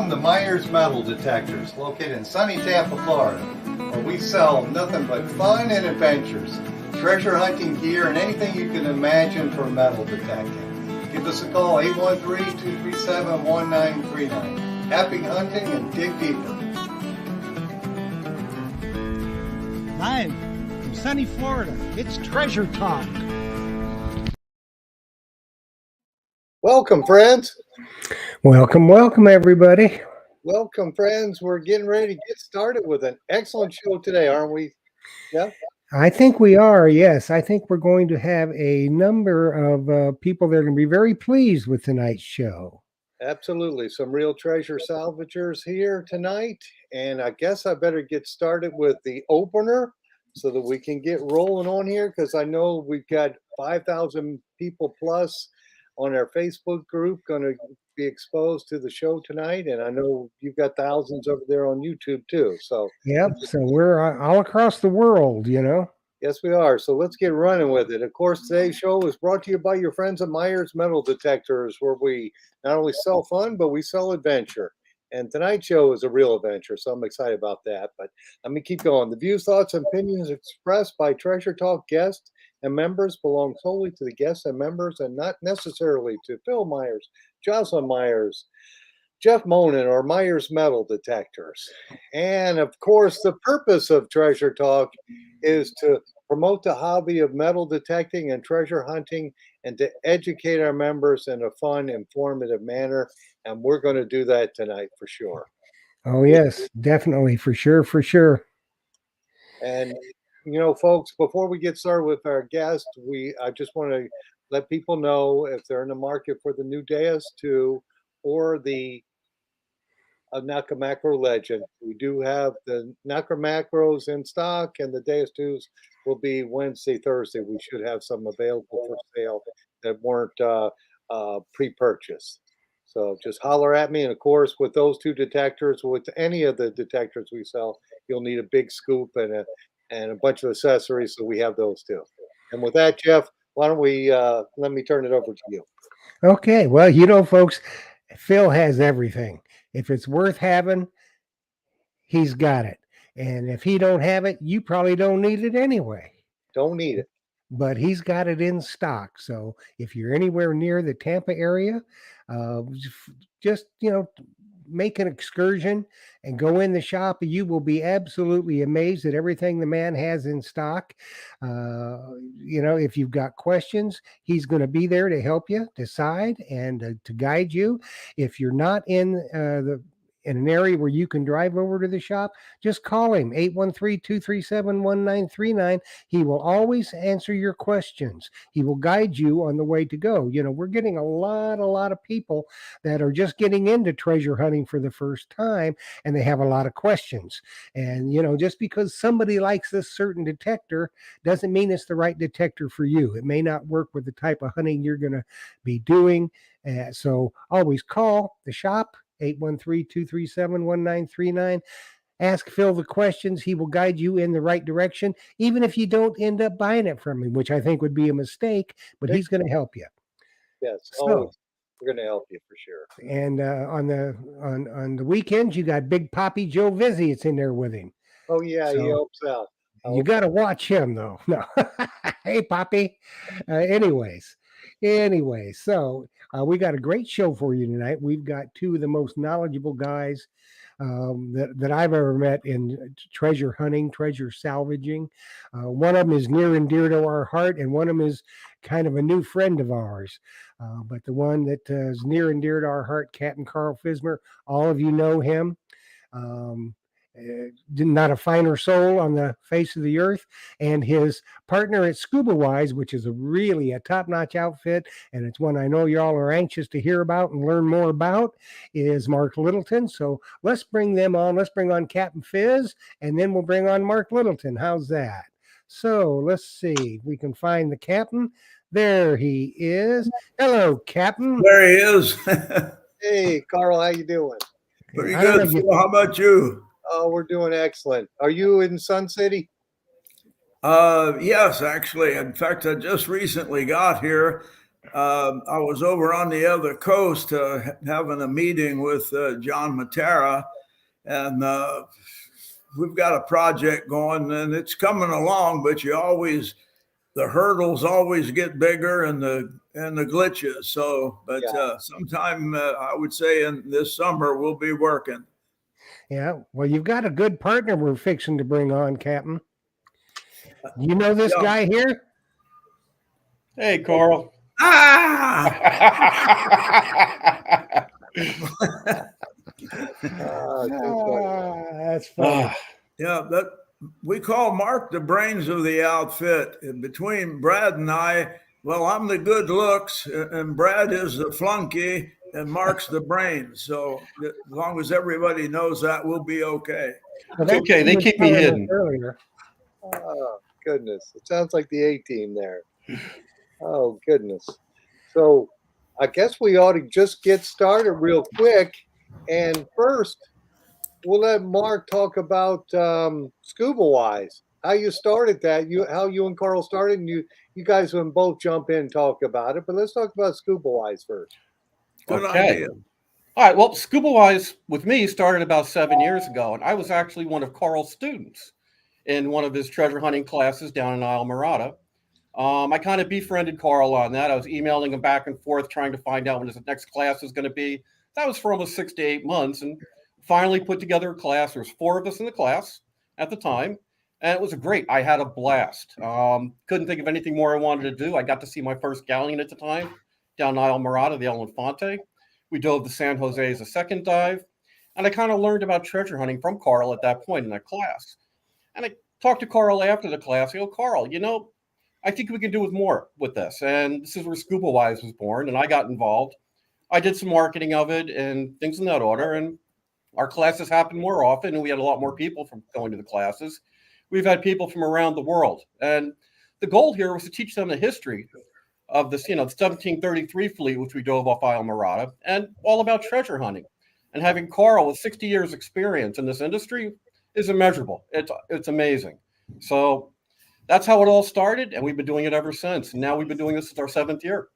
Welcome to Myers Metal Detectors, located in sunny Tampa, Florida, where we sell nothing but fun and adventures, treasure hunting gear, and anything you can imagine for metal detecting. Give us a call, 813-237-1939. Happy hunting and dig deeper. Live from sunny Florida, it's Treasure Talk. Welcome, friends. Welcome, everybody. Welcome, friends. We're getting ready to get started with an excellent show today, aren't we? Yeah. I think we are, yes. I think we're going to have a number of people that are going to be very pleased with tonight's show. Absolutely. Some real treasure salvagers here tonight. And I guess I better get started with the opener so that we can get rolling on here, because I know we've got 5,000 people plus on our Facebook group going to be exposed to the show tonight. And I know you've got thousands over there on YouTube too. So, yep. So we're all across the world, you know. Yes, we are. So let's get running with it. Of course, today's show is brought to you by your friends at Myers Metal Detectors, where we not only sell fun, but we sell adventure. And tonight's show is a real adventure, so I'm excited about that. But let me keep going. The views, thoughts, and opinions expressed by Treasure Talk guests and members belong solely to the guests and members and not necessarily to Phil Myers, Jocelyn Myers, Jeff Monin, or Myers Metal Detectors. And of course, the purpose of Treasure Talk is to promote the hobby of metal detecting and treasure hunting and to educate our members in a fun, informative manner. And we're going to do that tonight for sure. Oh, yes, definitely. For sure. And, you know, folks, before we get started with our guest, I just want to let people know if they're in the market for the new Deus 2 or the Nakamacro Legend. We do have the Nakamacros in stock, and the Deus 2s will be Wednesday, Thursday. We should have some available for sale that weren't pre-purchased. So just holler at me. And of course, with those two detectors, with any of the detectors we sell, you'll need a big scoop and a bunch of accessories. So we have those too. And with that, Jeff, why don't we let me turn it over to you. Okay. Well, you know, folks, Phil has everything. If it's worth having, he's got it. And if he don't have it, you probably don't need it anyway. Don't need it. But he's got it in stock. So if you're anywhere near the Tampa area, just, you know, make an excursion and go in the shop. You will be absolutely amazed at everything the man has in stock. You know, if you've got questions, he's going to be there to help you decide and to guide you. If you're not in an area where you can drive over to the shop, just call him, 813-237-1939. He will always answer your questions. He will guide you on the way to go. You know, we're getting a lot of people that are just getting into treasure hunting for the first time, and they have a lot of questions. And, you know, just because somebody likes this certain detector doesn't mean it's the right detector for you. It may not work with the type of hunting you're going to be doing. So always call the shop, 813-237-1939. Ask Phil the questions. He will guide you in the right direction, even if you don't end up buying it from him, which I think would be a mistake, but he's going to help you. Yes. So, we're going to help you for sure. And on the weekends, you got Big Poppy Joe Vizzi. It's in there with him. Oh yeah, he helps out. You got to watch him though. No, hey Poppy. Anyways, so we got a great show for you tonight. We've got two of the most knowledgeable guys that I've ever met in treasure hunting, treasure salvaging. One of them is near and dear to our heart, and one of them is kind of a new friend of ours. But the one that is near and dear to our heart, Captain Carl Fismer, all of you know him. Not a finer soul on the face of the earth. And his partner at Scuba Wize, which is really a top-notch outfit, and it's one I know y'all are anxious to hear about and learn more about, is Mark Littleton. So let's bring them on. Let's bring on Captain Fizz, and then we'll bring on Mark Littleton. How's that? So let's see if we can find the captain. There he is. Hello, Captain. There he is. Hey, Carl, how you doing? Pretty good. Phil, how about you? Oh, we're doing excellent. Are you in Sun City? Yes, actually. In fact, I just recently got here. I was over on the other coast having a meeting with John Matera, and we've got a project going, and it's coming along. But the hurdles always get bigger, and the glitches. So, but sometime I would say in this summer we'll be working. Yeah. Well, you've got a good partner we're fixing to bring on, Captain. You know this guy here? Hey, Carl. Ah! That's funny. Yeah, we call Mark the brains of the outfit. And between Brad and I, well, I'm the good looks, and Brad is the flunky, and Mark's the brains. So as long as everybody knows that, we'll be okay. It's okay. They keep me hidden. Earlier. Oh, goodness. It sounds like the A-team there. Oh, goodness. So I guess we ought to just get started real quick. And first, we'll let Mark talk about Scuba Wize. How you started that, how you and Carl started, and you guys can both jump in and talk about it. But let's talk about Scuba Wize first. Good Okay. idea. All right. Well, Scuba Wize with me started about 7 years ago, and I was actually one of Carl's students in one of his treasure hunting classes down in Isle Morada. I kind of befriended Carl on that. I was emailing him back and forth, trying to find out when his next class was going to be. That was for almost 6 to 8 months, and finally put together a class. There was 4 of us in the class at the time, and it was great. I had a blast. Couldn't think of anything more I wanted to do. I got to see my first galleon at the time down Isle Morada, the El Infante. We dove the San Jose as a second dive, and I kind of learned about treasure hunting from Carl at that point in that class. And I talked to Carl after the class. I go, Carl, I think we can do with more with this. And this is where Scuba Wize was born, and I got involved. I did some marketing of it and things in that order, and our classes happened more often, and we had a lot more people from going to the classes. We've had people from around the world, and the goal here was to teach them the history of this, the 1733 fleet, which we dove off Isle Morada, and all about treasure hunting. And having Carl with 60 years experience in this industry is immeasurable. It's amazing. So that's how it all started, and we've been doing it ever since. And now we've been doing this since our 7th year.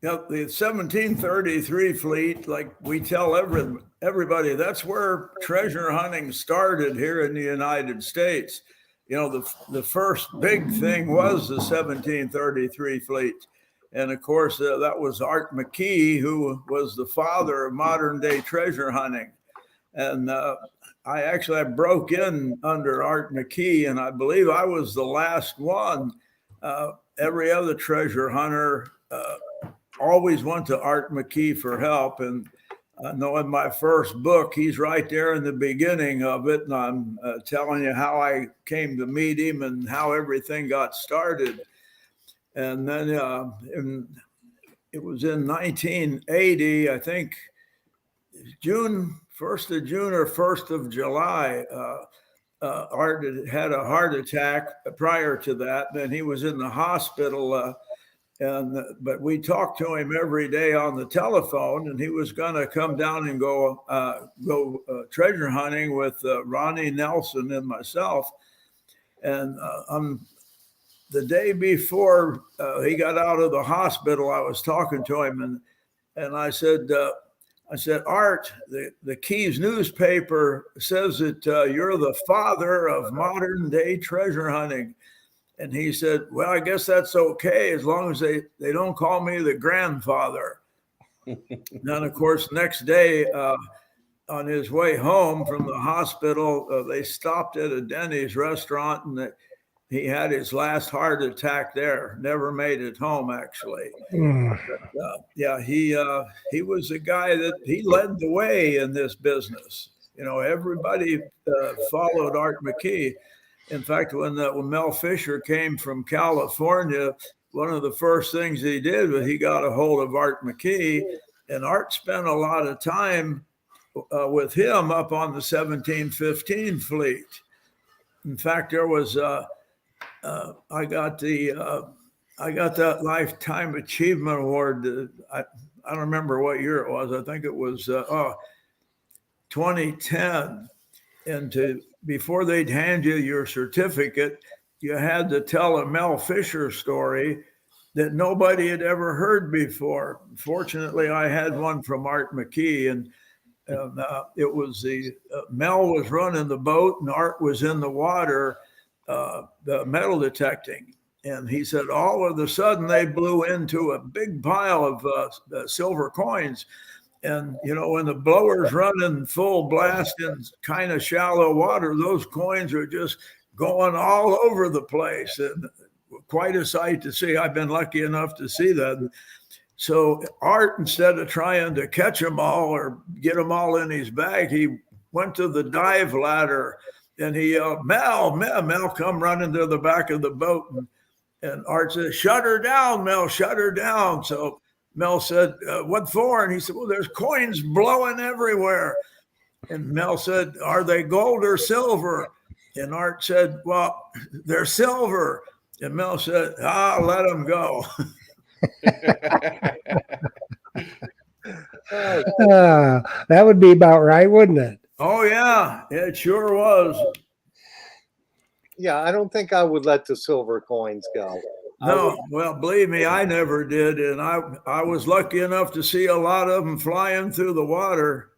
Yep, the 1733 fleet, like we tell everybody, that's where treasure hunting started here in the United States. The first big thing was the 1733 fleet. And of course, that was Art McKee, who was the father of modern day treasure hunting. And I broke in under Art McKee, and I believe I was the last one. Every other treasure hunter always went to Art McKee for help. And I know in my first book, he's right there in the beginning of it. And I'm telling you how I came to meet him and how everything got started. And then it was in 1980, I think, June 1st of June or 1st of July, Art had a heart attack prior to that. Then he was in the hospital, but we talked to him every day on the telephone, and he was going to come down and go treasure hunting with Ronnie Nelson and myself. And the day before he got out of the hospital, I was talking to him, and I said, Art, the Keys newspaper says that you're the father of modern day treasure hunting. And he said, well, I guess that's okay as long as they don't call me the grandfather. Then, of course, next day on his way home from the hospital, they stopped at a Denny's restaurant, and he had his last heart attack there. Never made it home, actually. But, he was a guy that he led the way in this business. Everybody followed Art McKee. In fact, when Mel Fisher came from California, one of the first things he did was he got a hold of Art McKee, and Art spent a lot of time with him up on the 1715 fleet. In fact, there was I got that Lifetime Achievement Award. I don't remember what year it was. I think it was 2010. And before they'd hand you your certificate, you had to tell a Mel Fisher story that nobody had ever heard before. Fortunately, I had one from Art McKee, and it was Mel was running the boat and Art was in the water, the metal detecting. And he said, all of a sudden they blew into a big pile of silver coins. And, when the blower's running full blast in kind of shallow water, those coins are just going all over the place. And quite a sight to see. I've been lucky enough to see that. So Art, instead of trying to catch them all or get them all in his bag, he went to the dive ladder and he yelled, Mel, come running to the back of the boat. And Art said, shut her down, Mel, shut her down. So Mel said, what for? And he said, well, there's coins blowing everywhere. And Mel said, are they gold or silver? And Art said, well, they're silver. And Mel said, let them go. That would be about right, wouldn't it? Oh, yeah, it sure was. Yeah, I don't think I would let the silver coins go. No, well, believe me, I never did. And I was lucky enough to see a lot of them flying through the water,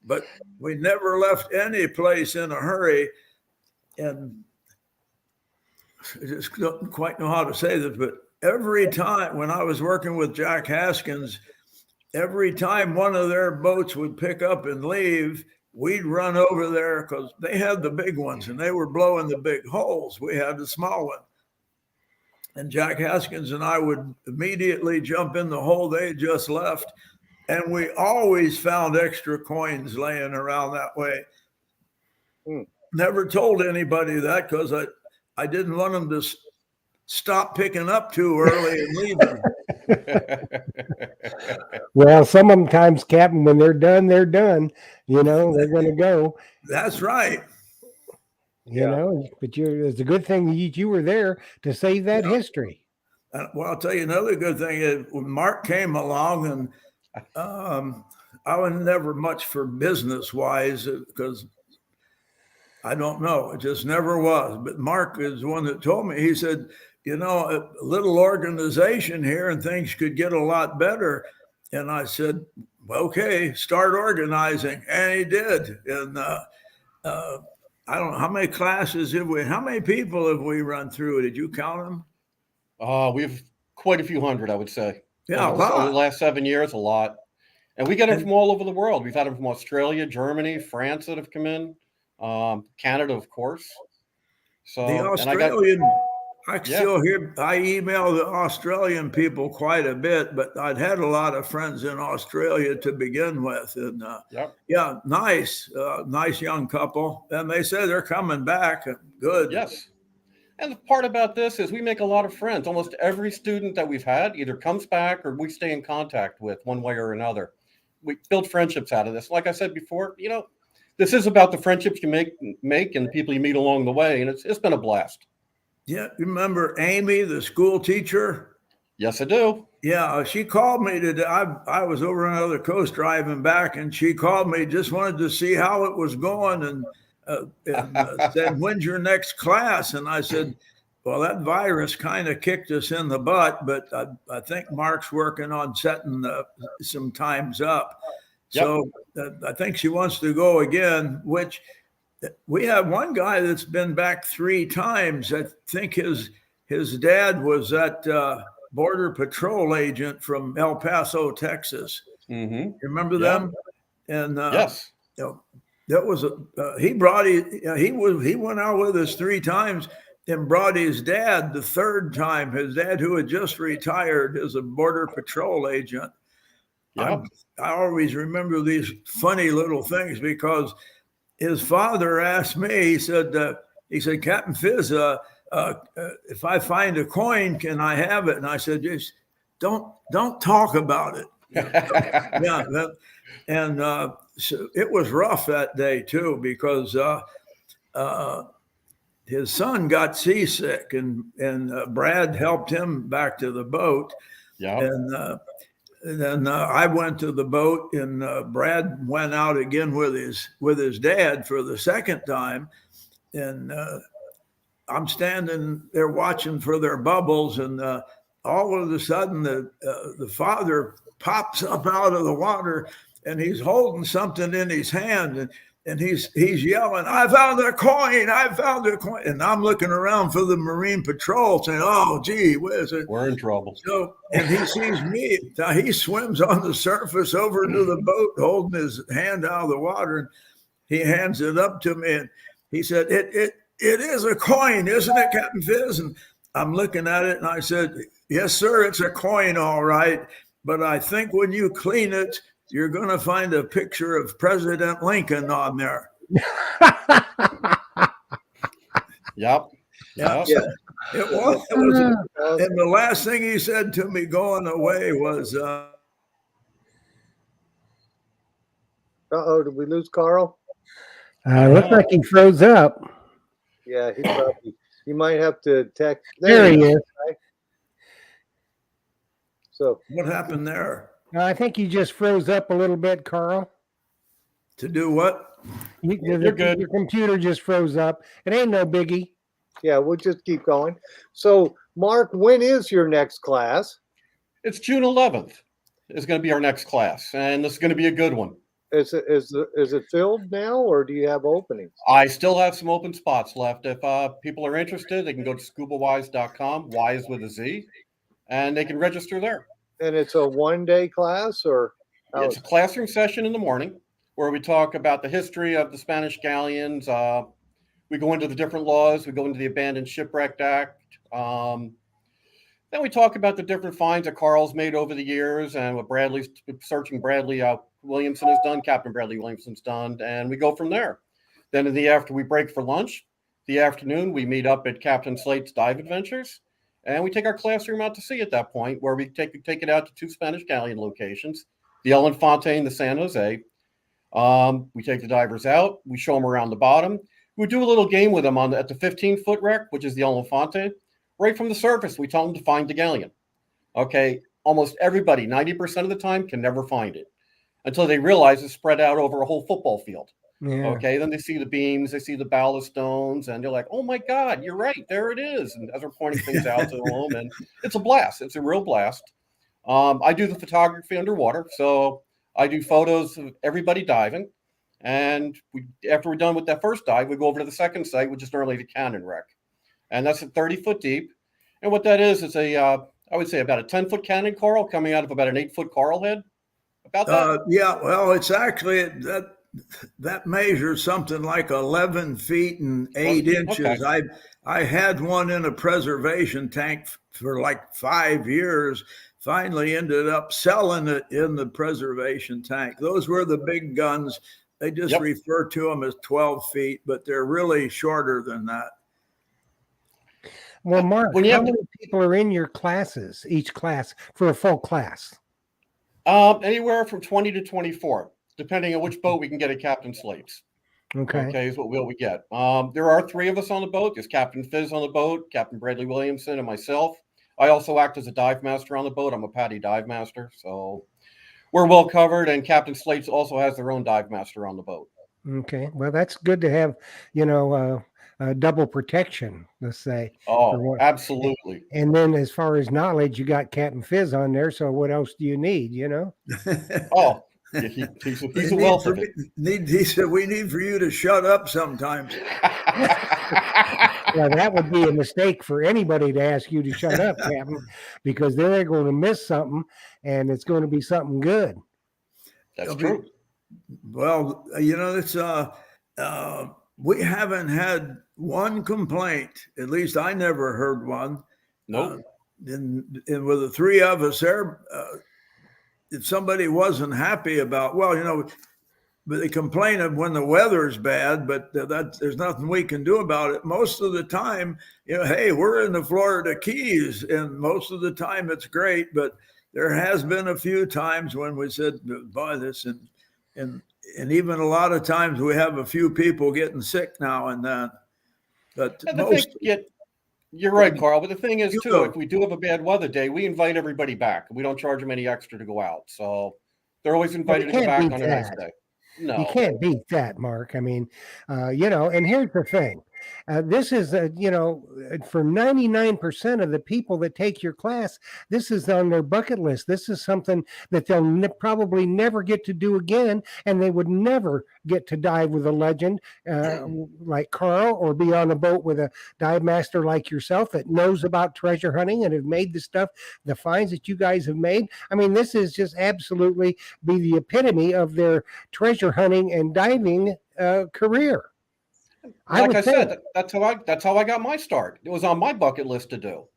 but we never left any place in a hurry. And I just don't quite know how to say this, but every time when I was working with Jack Haskins, every time one of their boats would pick up and leave, we'd run over there because they had the big ones and they were blowing the big holes. We had the small one. And Jack Haskins and I would immediately jump in the hole they had just left. And we always found extra coins laying around that way. Never told anybody that because I didn't want them to stop picking up too early and leaving. Well, sometimes, Captain, when they're done, they're done. They're going to go. That's right. But it's a good thing you were there to save that history. Well, I'll tell you another good thing is when Mark came along, and I was never much for business wise because I don't know, it just never was. But Mark is the one that told me. He said, a little organization here and things could get a lot better. And I said, okay, start organizing. And he did. And I don't know how many classes how many people have we run through? Did you count them? We've quite a few hundred, I would say. Yeah, over the last 7 years, a lot. And we get them from all over the world. We've had them from Australia, Germany, France that have come in, Canada, of course. So the Australian, I email the Australian people quite a bit, but I'd had a lot of friends in Australia to begin with. And nice young couple. And they say they're coming back. Good. Yes. And the part about this is we make a lot of friends. Almost every student that we've had either comes back or we stay in contact with one way or another. We build friendships out of this. Like I said before, this is about the friendships you make and people you meet along the way. And it's been a blast. Yeah. You remember Amy, the school teacher? Yes, I do. Yeah. She called me today. I was over on the other coast driving back and she called me, just wanted to see how it was going. And said, when's your next class? And I said, well, that virus kind of kicked us in the butt, but I think Mark's working on setting some times up. Yep. So I think she wants to go again, which we have one guy that's been back 3 times. I think his dad was that Border Patrol agent from El Paso, Texas. Mm-hmm. You remember them? And yes. That was he went out with us 3 times and brought his dad the 3rd time. His dad, who had just retired as a Border Patrol agent. Yep. I always remember these funny little things because his father asked me. He said, Captain Fizz, if I find a coin, can I have it? And I said, just don't talk about it. So it was rough that day too, because his son got seasick and Brad helped him back to the boat. Yeah. And then I went to the boat and Brad went out again with his dad for the 2nd time. And I'm standing there watching for their bubbles and all of a sudden the father pops up out of the water, and he's holding something in his hand, and he's yelling, "I found a coin! I found a coin!" And I'm looking around for the Marine Patrol, saying, "Oh, gee, where's it?" We're in trouble. So, and he sees me. Now he swims on the surface over to the boat, holding his hand out of the water, and he hands it up to me, and he said, "It is a coin, isn't it, Captain Fizz?" And I'm looking at it, and I said, "Yes, sir, it's a coin, all right. But I think when you clean it, you're going to find a picture of President Lincoln on there." Yep. Yeah, Yep. it was. And the last thing he said to me going away was, Uh-oh, did we lose Carl? Looks like he froze up. Yeah, he might have to text. There he is. So "What happened there? I think you just froze up a little bit, Carl. To do what?" You're good. Your computer just froze up. It ain't no biggie. yeah, we'll just keep going. So Mark, when is your next class? It's June 11th is going to be our next class, and this is going to be a good one. Is it filled now, or do you have openings? I still have some open spots left. If people are interested, they can go to scubawize.com, Wise with a Z, and they can register there. And it's a one-day class, or It's a classroom session in the morning where we talk about the history of the Spanish galleons. We go into the different laws. We go into the Abandoned Shipwrecked Act. Then we talk about the different finds that Carl's made over the years and what Bradley Williamson has done, Captain Bradley Williamson's done, and we go from there. Then we break for lunch. The afternoon, we meet up at Captain Slate's Dive Adventures, and we take our classroom out to sea at that point, where we take it out to 2 Spanish galleon locations, the El Infante and the San Jose. We take the divers out. We show them around the bottom. We do a little game with them at the 15-foot wreck, which is the El Infante. Right from the surface, we tell them to find the galleon. Okay, almost everybody, 90% of the time, can never find it until they realize it's spread out over a whole football field. Yeah. Okay, then they see the beams, they see the ballast stones, and they're like, "Oh my God, you're right, there it is." And as we're pointing things out to them, and it's a blast. It's a real blast. I do the photography underwater, so I do photos of everybody diving. And after we're done with that first dive, we go over to the second site, which is normally the cannon wreck. And that's at 30 foot deep. And what that is I would say about a 10-foot cannon coral coming out of about an 8-foot coral head. About that? Yeah, well, it's actually that measures something like 11 feet and 8 inches. Okay. I had one in a preservation tank for like 5 years. Finally ended up selling it in the preservation tank. Those were the big guns. They just refer to them as 12 feet, but they're really shorter than that. Well, Mark, how many people are in your classes, each class, for a full class? Anywhere from 20 to 24, depending on which boat we can get at Captain Slate's. Okay, is what we get. There are 3 of us on the boat. There's Captain Fizz on the boat, Captain Bradley Williamson, and myself. I also act as a dive master on the boat. I'm a PADI dive master, so we're well covered. And Captain Slate's also has their own dive master on the boat. Okay, well, that's good to have, double protection, let's say. Oh, absolutely. And then as far as knowledge, you got Captain Fizz on there, so what else do you need, Oh, he's a wealth of it. He said, "We need for you to shut up sometimes." Well, that would be a mistake for anybody to ask you to shut up, Captain, because they're going to miss something, and it's going to be something good. That's true. Well, it's we haven't had one complaint. At least I never heard one. Nope. And with the 3 of us there, if somebody wasn't happy about, but they complain of when the weather's bad, but there's nothing we can do about it. Most of the time, hey, we're in the Florida Keys, and most of the time it's great. But there has been a few times when we said, "Boy, this," and even a lot of times we have a few people getting sick now and then. But you're right, Carl. But the thing is, too, if we do have a bad weather day, we invite everybody back. We don't charge them any extra to go out, so they're always invited to go back on a nice day. No, you can't beat that, Mark. I mean, and here's the thing. This is, for 99% of the people that take your class, this is on their bucket list. This is something that they'll probably never get to do again, and they would never get to dive with a legend like Carl, or be on a boat with a dive master like yourself that knows about treasure hunting and have made the stuff, the finds that you guys have made. I mean, this is just absolutely be the epitome of their treasure hunting and diving career. Like I said, that's how I got my start. It was on my bucket list to do,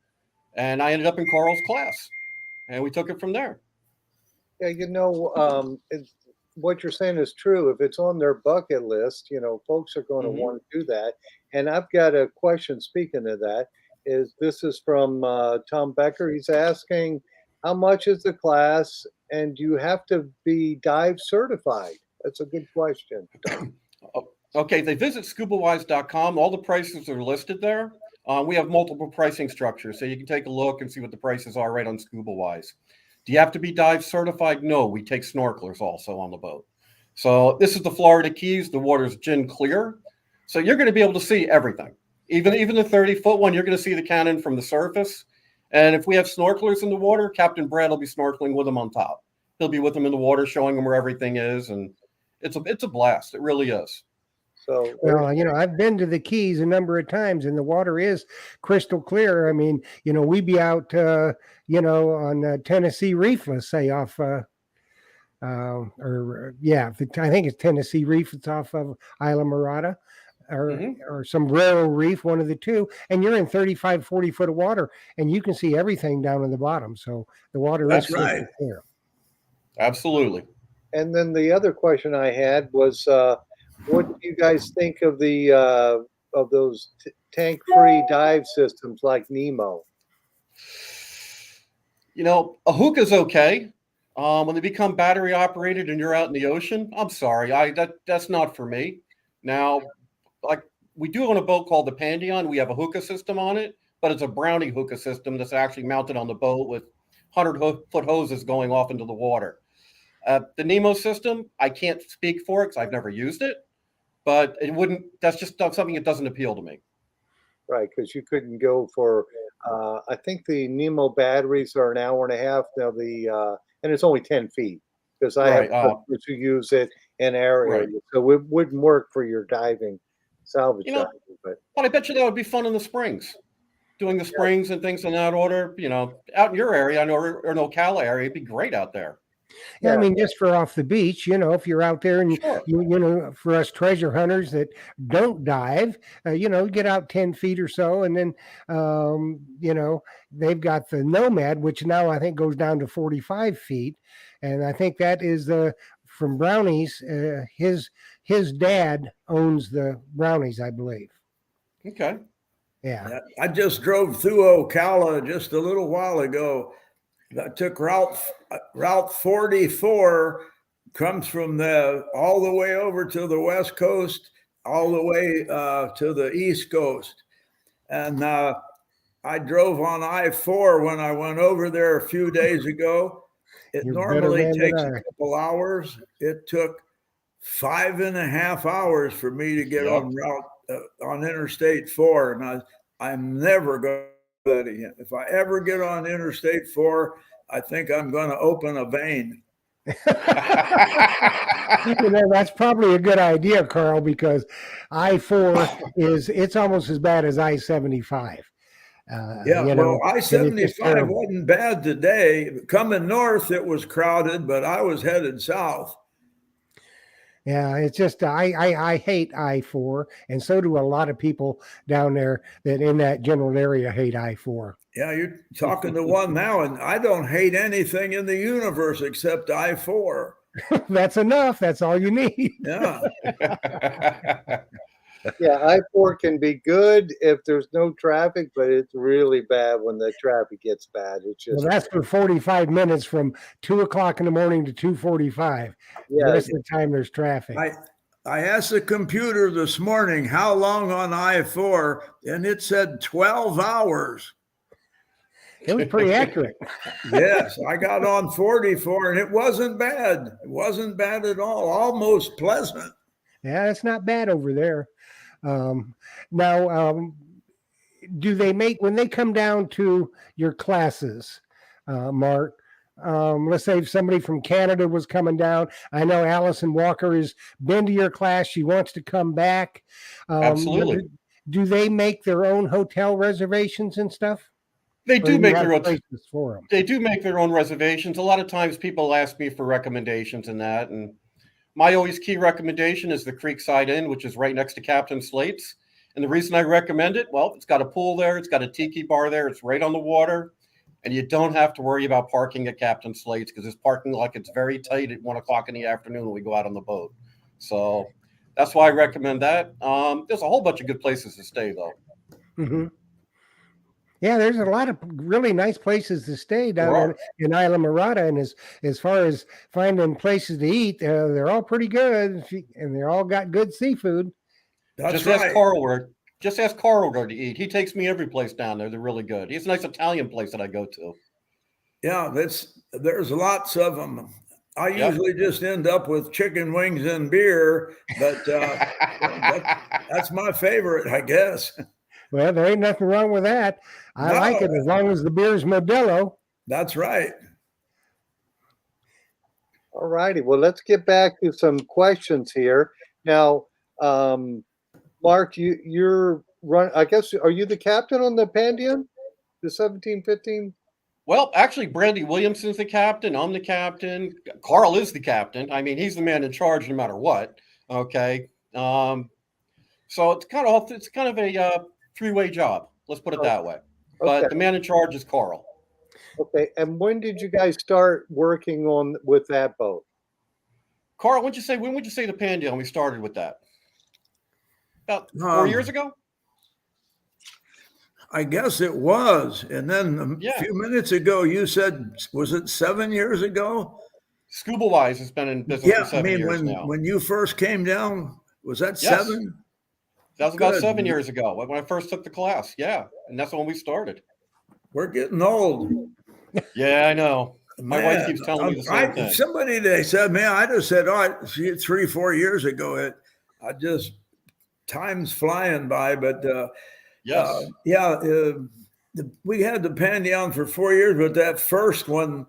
and I ended up in Carl's class, and we took it from there. Yeah, what you're saying is true. If it's on their bucket list, folks are going to want to do that. And I've got a question. Speaking of that, this is from Tom Becker. He's asking, how much is the class, and do you have to be dive certified? That's a good question. Okay, they visit scubawize.com. All the prices are listed there. We have multiple pricing structures, so you can take a look and see what the prices are right on Scuba Wize. Do you have to be dive certified? No, we take snorkelers also on the boat. So this is the Florida Keys. The water's gin clear, so you're going to be able to see everything. Even the 30-foot one, you're going to see the cannon from the surface. And if we have snorkelers in the water, Captain Brad will be snorkeling with them on top. He'll be with them in the water, showing them where everything is, and it's a blast. It really is. So, well, I've been to the Keys a number of times, and the water is crystal clear. I mean, we be out, on Tennessee Reef, let's say, off, I think it's Tennessee Reef. It's off of Isla Mirada, or Sombrero Reef, one of the two, and you're in 35, 40 foot of water, and you can see everything down in the bottom. So the water is crystal clear. Absolutely. And then the other question I had was, what do you guys think of the of those tank-free dive systems like Nemo? A hookah's okay. When they become battery operated and you're out in the ocean, I'm sorry, that's not for me. Now, like we do on a boat called the Pandion, we have a hookah system on it, but it's a Brownie hookah system that's actually mounted on the boat with 100-foot hoses going off into the water. The Nemo system, I can't speak for it because I've never used it. But that's just not something that doesn't appeal to me. Right, because you couldn't go for, I think the Nemo batteries are an hour and a half. Now and it's only 10 feet, because I have customers who use it in areas. Right. So it wouldn't work for your diving, salvage diving. But I bet you that would be fun in the springs, doing the springs and things in that order. Out in your area, I know, or in Ocala area, it'd be great out there. Yeah, I mean, just for off the beach, if you're out there and for us treasure hunters that don't dive, get out 10 feet or so, and then, they've got the Nomad, which now I think goes down to 45 feet, and I think that is from Brownies. His dad owns the Brownies, I believe. Okay. Yeah. I just drove through Ocala just a little while ago. I took Route 44, comes from all the way over to the West Coast, all the way to the East Coast. And I drove on I-4 when I went over there a few days ago. It normally takes a couple hours. It took 5.5 hours for me to get on Interstate 4. And I'm never going to do that again. If I ever get on Interstate 4, I think I'm going to open a vein. That's probably a good idea, Carl, because I-4 it's almost as bad as I-75. I-75 wasn't bad today. Coming north, it was crowded, but I was headed south. Yeah, it's just I hate I-4, and so do a lot of people down there that in that general area hate I-4. Yeah, you're talking to one now, and I don't hate anything in the universe except I-4. That's enough. That's all you need. Yeah. Yeah, I-4 can be good if there's no traffic, but it's really bad when the traffic gets bad. It's just that's for 45 minutes from 2 o'clock in the morning to 2:45. Yeah, the rest of the time there's traffic. I asked the computer this morning how long on I-4, and it said 12 hours. It was pretty accurate. Yes, I got on 44, and it wasn't bad. It wasn't bad at all. Almost pleasant. Yeah, it's not bad over there. Um, now, do they make when they come down to your classes, Mark? Let's say if somebody from Canada was coming down. I know Allison Walker has been to your class. She wants to come back. But Absolutely. do they make their own hotel reservations and stuff? They Or do you make have their own. places for them? They do make their own reservations. A lot of times people ask me for recommendations and that. And my always key recommendation is the Creekside Inn, which is right next to Captain Slate's. And the reason I recommend it, well, it's got a pool there. It's got a tiki bar there. It's right on the water. And you don't have to worry about parking at Captain Slate's because it's parking like it's very tight at 1 o'clock in the afternoon when we go out on the boat. So that's why I recommend that. There's a whole bunch of good places to stay, though. Mm-hmm. Yeah, there's a lot of really nice places to stay There down are. in Isla Morada, and as far as finding places to eat, they're all pretty good, and they're all got good seafood. That's Just right. ask Carl where. Just ask Carl where to eat. He takes me every place down there. They're really good. He has a nice Italian place that I go to. Yeah, there's lots of them. I Yep. usually just end up with chicken wings and beer, but that's my favorite, I guess. Well, there ain't nothing wrong with that. I No. like it as long as the beer's Modelo. That's right. All righty. Well, let's get back to some questions here. Now, Mark, you're run. I guess are you the captain on the Pandion, the 1715? Well, actually, Brandy Williamson's the captain. I'm the captain. Carl is the captain. I mean, he's the man in charge no matter what. Okay. So it's kind of a three-way job. Let's put it that way. But Okay. the man in charge is Carl. Okay. And when did you guys start working on with that boat? Carl, when would you say the Pandion we started with that? About 4 years ago? I guess it was. And then a few minutes ago, you said, was it 7 years ago? Scuba Wize has been in business for 7 years now. When you first came down, was that Yes. 7? That was about 7 years ago when I first took the class. Yeah. And that's when we started. We're getting old. Yeah, I know. My wife keeps telling me the same thing. Somebody they said, man, I just said, oh, 3-4 years ago. Time's flying by, but yes. We had the Pandion for 4 years, but that first one,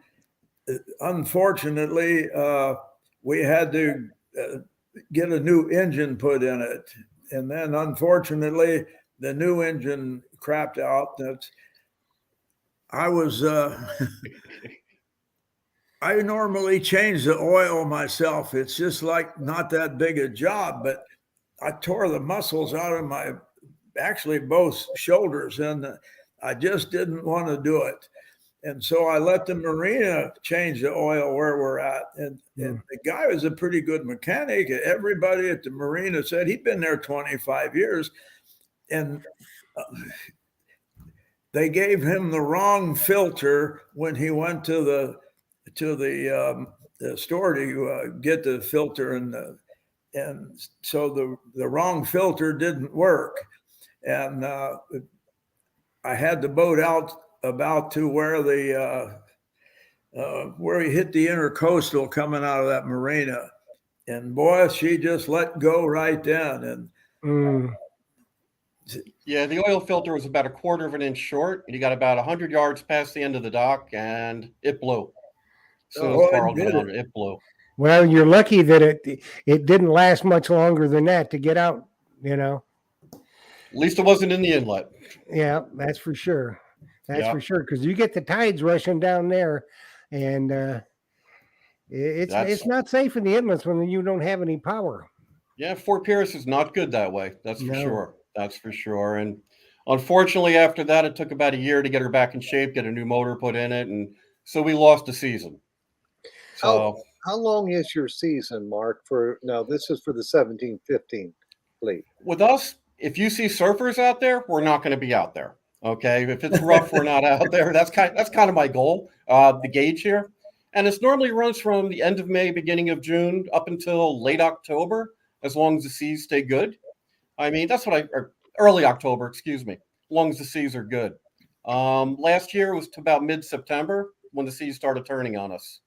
unfortunately, we had to get a new engine put in it. And then, unfortunately, the new engine crapped out. I normally change the oil myself. It's just like not that big a job, but I tore the muscles out of actually both shoulders, and I just didn't want to do it. And so I let the marina change the oil where we're at. And the guy was a pretty good mechanic. Everybody at the marina said he'd been there 25 years. And they gave him the wrong filter when he went to the store to get the filter, and so the wrong filter didn't work, and I had the boat out about to where where he hit the intercoastal coming out of that marina, and boy, she just let go right then, and yeah, the oil filter was about 1/4 of an inch short, and you got about 100 yards past the end of the dock, and it blew. So Carl got on it blew. Well, you're lucky that it didn't last much longer than that to get out, At least it wasn't in the inlet. Yeah, that's for sure. That's for sure, because you get the tides rushing down there, and it's not safe in the inlets when you don't have any power. Yeah, Fort Pierce is not good that way. That's for sure. That's for sure. And unfortunately, after that, it took about a year to get her back in shape, get a new motor put in it, and so we lost the season. So how long is your season, Mark? Now this is for the 1715 fleet. With us, if you see surfers out there, we're not going to be out there. Okay, if it's rough, we're not out there. That's kind of my goal. The gauge here, and it normally runs from the end of May, beginning of June, up until late October, as long as the seas stay good. I mean, or early October, excuse me, as long as the seas are good. Last year was to about mid-September when the seas started turning on us.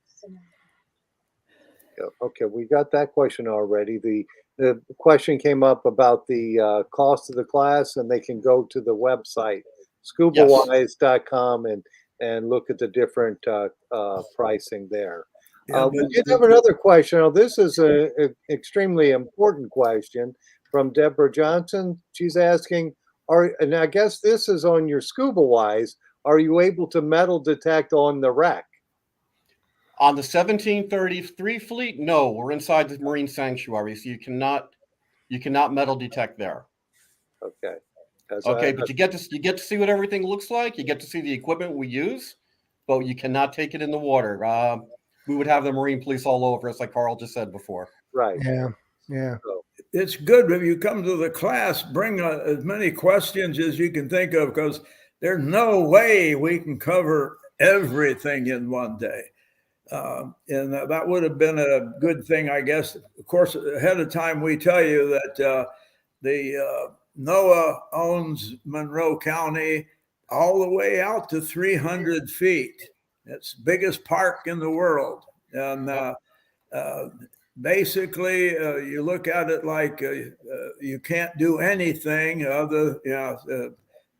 Okay, we got that question already. the question came up about the cost of the class, and they can go to the website scubawize.com and look at the different pricing there. Yeah, We did have another question. Now, this is an extremely important question from Deborah Johnson. She's asking, and I guess this is on your Scuba Wize, are you able to metal detect on the wreck? On the 1733 fleet, no, we're inside the marine sanctuary, so you cannot metal detect there. Okay. Okay, but you get to see what everything looks like. You get to see the equipment we use, but you cannot take it in the water. We would have the Marine Police all over us, like Carl just said before. Right. Yeah. So, it's good if you come to the class, bring as many questions as you can think of, because there's no way we can cover everything in one day. And that would have been a good thing, I guess. Of course, ahead of time, we tell you that the NOAA owns Monroe County all the way out to 300 feet. It's the biggest park in the world. And basically, you look at it like you can't do anything other,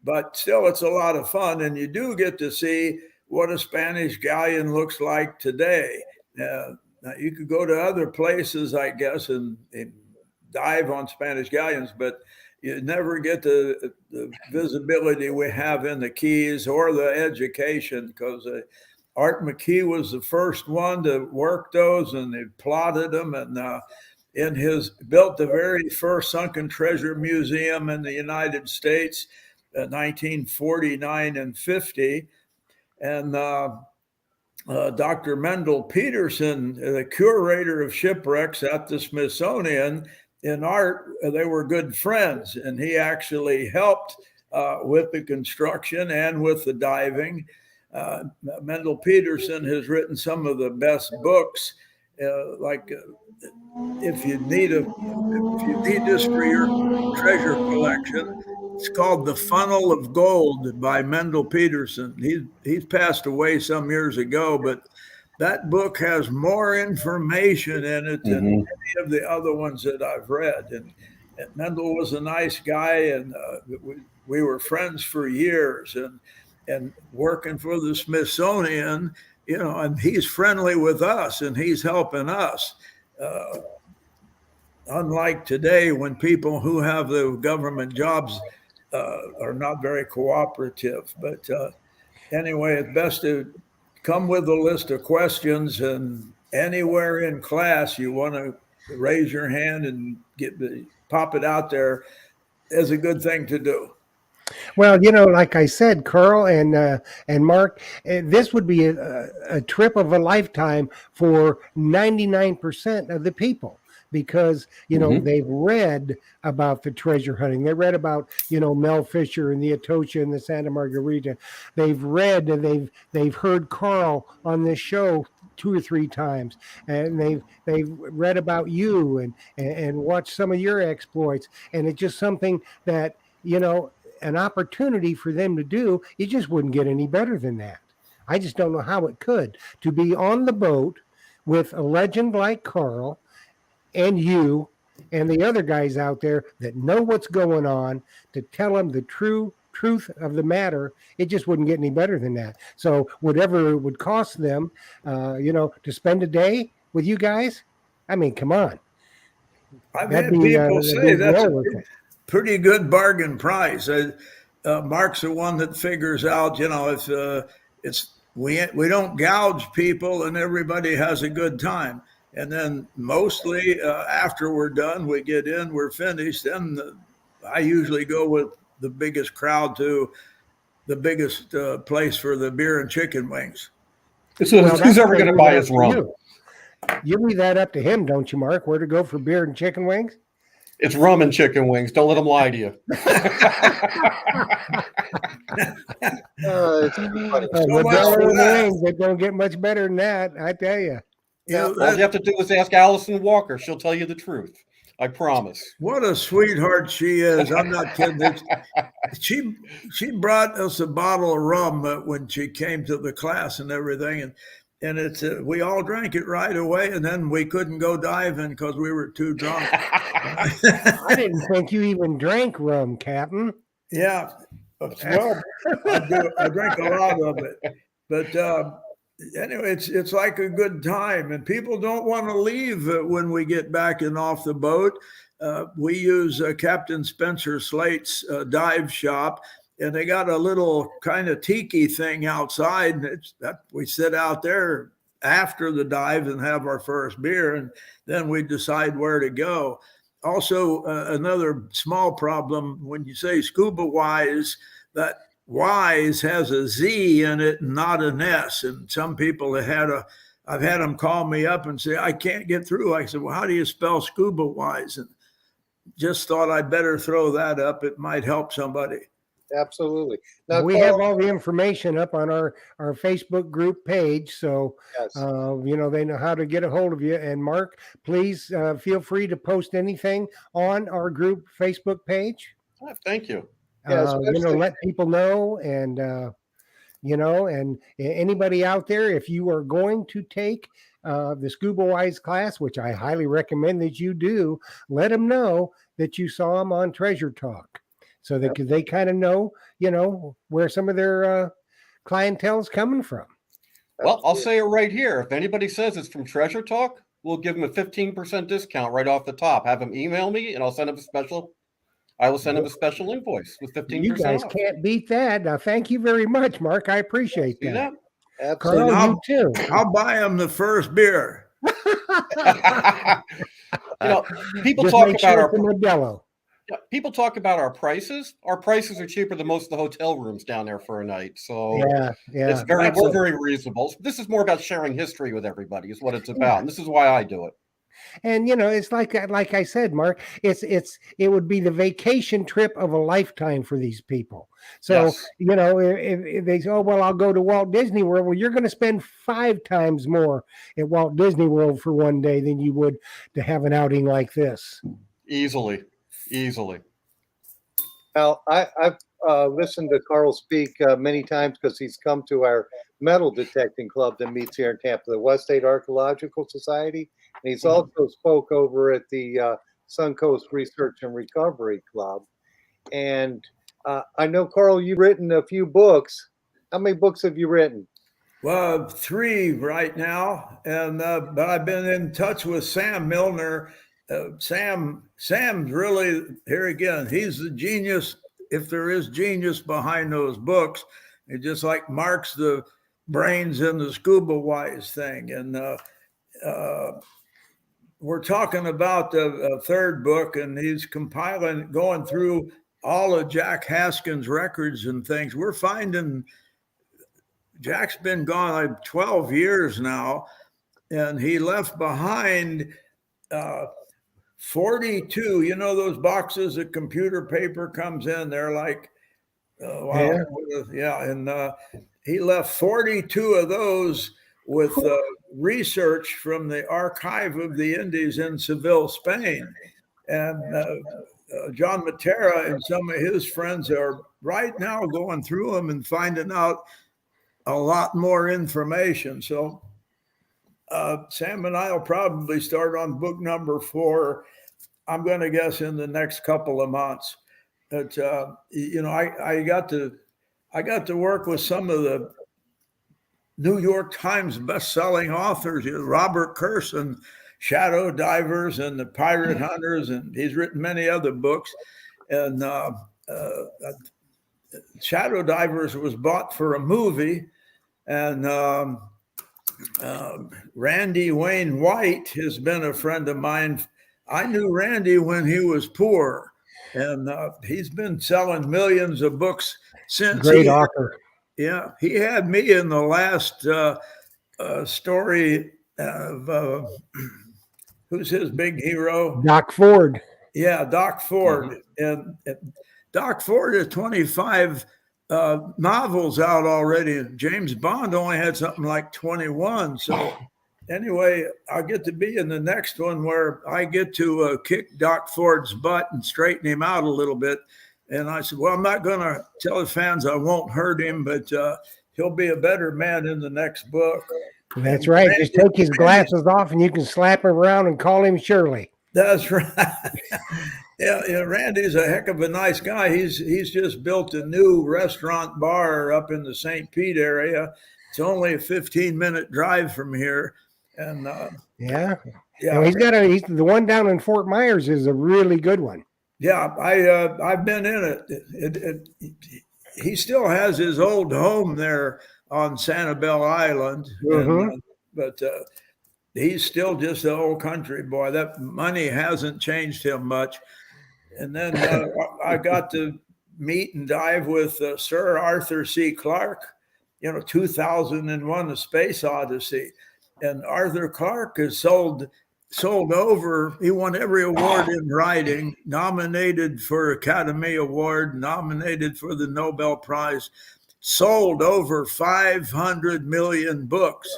but still it's a lot of fun. And you do get to see what a Spanish galleon looks like today. Now you could go to other places, I guess, and dive on Spanish galleons, but you never get the visibility we have in the Keys or the education, because Art McKee was the first one to work those, and they plotted them, and built the very first sunken treasure museum in the United States in 1949 and 50. And Dr. Mendel Peterson, the curator of shipwrecks at the Smithsonian, in Art, they were good friends, and he actually helped with the construction and with the diving. Mendel Peterson has written some of the best books, if you need this for your treasure collection, it's called The Funnel of Gold by Mendel Peterson. He's passed away some years ago, but that book has more information in it than any of the other ones that I've read. And Mendel was a nice guy, and we were friends for years, and working for the Smithsonian, and he's friendly with us and he's helping us. Unlike today, when people who have the government jobs are not very cooperative. But anyway, it's best to come with a list of questions, and anywhere in class you want to raise your hand and pop it out there is a good thing to do. Well, like I said, Carl and Mark, this would be a trip of a lifetime for 99% of the people, because they've read about the treasure hunting. They read about Mel Fisher and the Atocha and the Santa Margarita. They've read and they've heard Carl on this show 2 or 3 times, and they've read about you and watched some of your exploits, and it's just something that an opportunity for them to do. You just wouldn't get any better than that. I just don't know how it could, to be on the boat with a legend like Carl and you and the other guys out there that know what's going on, to tell them the truth of the matter. It just wouldn't get any better than that. So whatever it would cost them, to spend a day with you guys, I mean, come on. I've had people say that's a pretty good bargain price. Mark's the one that figures out, we don't gouge people, and everybody has a good time. And then mostly after we're done, we get in, we're finished. Then I usually go with the biggest crowd to the biggest place for the beer and chicken wings. So who's ever going to buy his rum? You leave that up to him, don't you, Mark? Where to go for beer and chicken wings? It's rum and chicken wings. Don't let them lie to you. Wings, they don't get much better than that, I tell you. All you have to do is ask Allison Walker. She'll tell you the truth. I promise. What a sweetheart she is. I'm not kidding. She brought us a bottle of rum when she came to the class and everything. and it's we all drank it right away, and then we couldn't go diving because we were too drunk. I didn't think you even drank rum, Captain. Yeah, well, I drink a lot of it, but anyway, it's like a good time, and people don't want to leave when we get back and off the boat. We use Captain Spencer Slate's dive shop, and they got a little kind of tiki thing outside, and we sit out there after the dive and have our first beer, and then we decide where to go. Also, another small problem when you say Scuba Wize, that Wise has a Z in it and not an S. And some people I've had them call me up and say, I can't get through. I said, well, how do you spell Scuba Wize? And just thought I'd better throw that up. It might help somebody. Absolutely. Now, We Carl, have all the information up on our Facebook group page. So, yes. they know how to get a hold of you. And Mark, please feel free to post anything on our group Facebook page. Thank you. Yeah, especially- Let people know. And, and anybody out there, if you are going to take the Scuba Wize class, which I highly recommend that you do, let them know that you saw them on Treasure Talk. So that they kind of know, where some of their clientele is coming from. Well, I'll say it right here. If anybody says it's from Treasure Talk, we'll give them a 15% discount right off the top. Have them email me, and I'll send them I will send them a special invoice with 15%. You guys can't beat that. Now, thank you very much, Mark. I appreciate See that. Absolutely. Carl, you too. I'll buy them the first beer. People Just talk make about sure our it's a Modelo. people talk about our prices. Our prices are cheaper than most of the hotel rooms down there for a night. So Yeah. we're very reasonable. This is more about sharing history with everybody, is what it's about. And this is why I do it. And it's like I said, Mark, it would be the vacation trip of a lifetime for these people. So, Yes. if they say, oh, well, I'll go to Walt Disney World. Well, you're going to spend 5 times more at Walt Disney World for one day than you would to have an outing like this. Easily. Now, I've listened to Carl speak many times because he's come to our metal detecting club that meets here in Tampa, the West State Archaeological Society. And he's also spoke over at the Suncoast Research and Recovery Club. And I know, Carl, you've written a few books. How many books have you written? Well, 3 right now, and but I've been in touch with Sam Milner. Sam's really, here again, he's the genius, if there is genius behind those books. It's just like Mark's the brains in the Scuba Wize thing. And we're talking about the 3rd book, and he's going through all of Jack Haskins' records and things. We're finding Jack's been gone like 12 years now, and he left behind 42, those boxes that computer paper comes in, they're like, wow. Yeah. And he left 42 of those with research from the Archive of the Indies in Seville, Spain. And John Matera and some of his friends are right now going through them and finding out a lot more information. So Sam and I will probably start on book number 4. I'm going to guess in the next couple of months. But I got to work with some of the New York Times best-selling authors, Robert Kurson, Shadow Divers and the Pirate Hunters, and he's written many other books. And Shadow Divers was bought for a movie, and Randy Wayne White has been a friend of mine. I knew Randy when he was poor, and he's been selling millions of books since. Great author. Yeah, he had me in the last story of who's his big hero? Doc Ford. Yeah, Doc Ford. And Doc Ford has 25 novels out already. James Bond only had something like 21. So anyway, I'll get to be in the next one where I get to kick Doc Ford's butt and straighten him out a little bit. And I said, well, I'm not going to tell the fans I won't hurt him, but he'll be a better man in the next book. That's right. Just take his glasses off and you can slap him around and call him Shirley. That's right. Yeah, Randy's a heck of a nice guy. He's just built a new restaurant bar up in the St. Pete area. It's only a 15-minute drive from here, and Yeah. yeah, And he's the one down in Fort Myers is a really good one. yeah. I've been in it. He still has his old home there on Sanibel Island, but he's still just an old country boy. That money hasn't changed him much. And then I got to meet and dive with Sir Arthur C. Clarke, 2001: A Space Odyssey. And Arthur Clarke has sold over, he won every award in writing, nominated for Academy Award, nominated for the Nobel Prize, sold over 500 million books.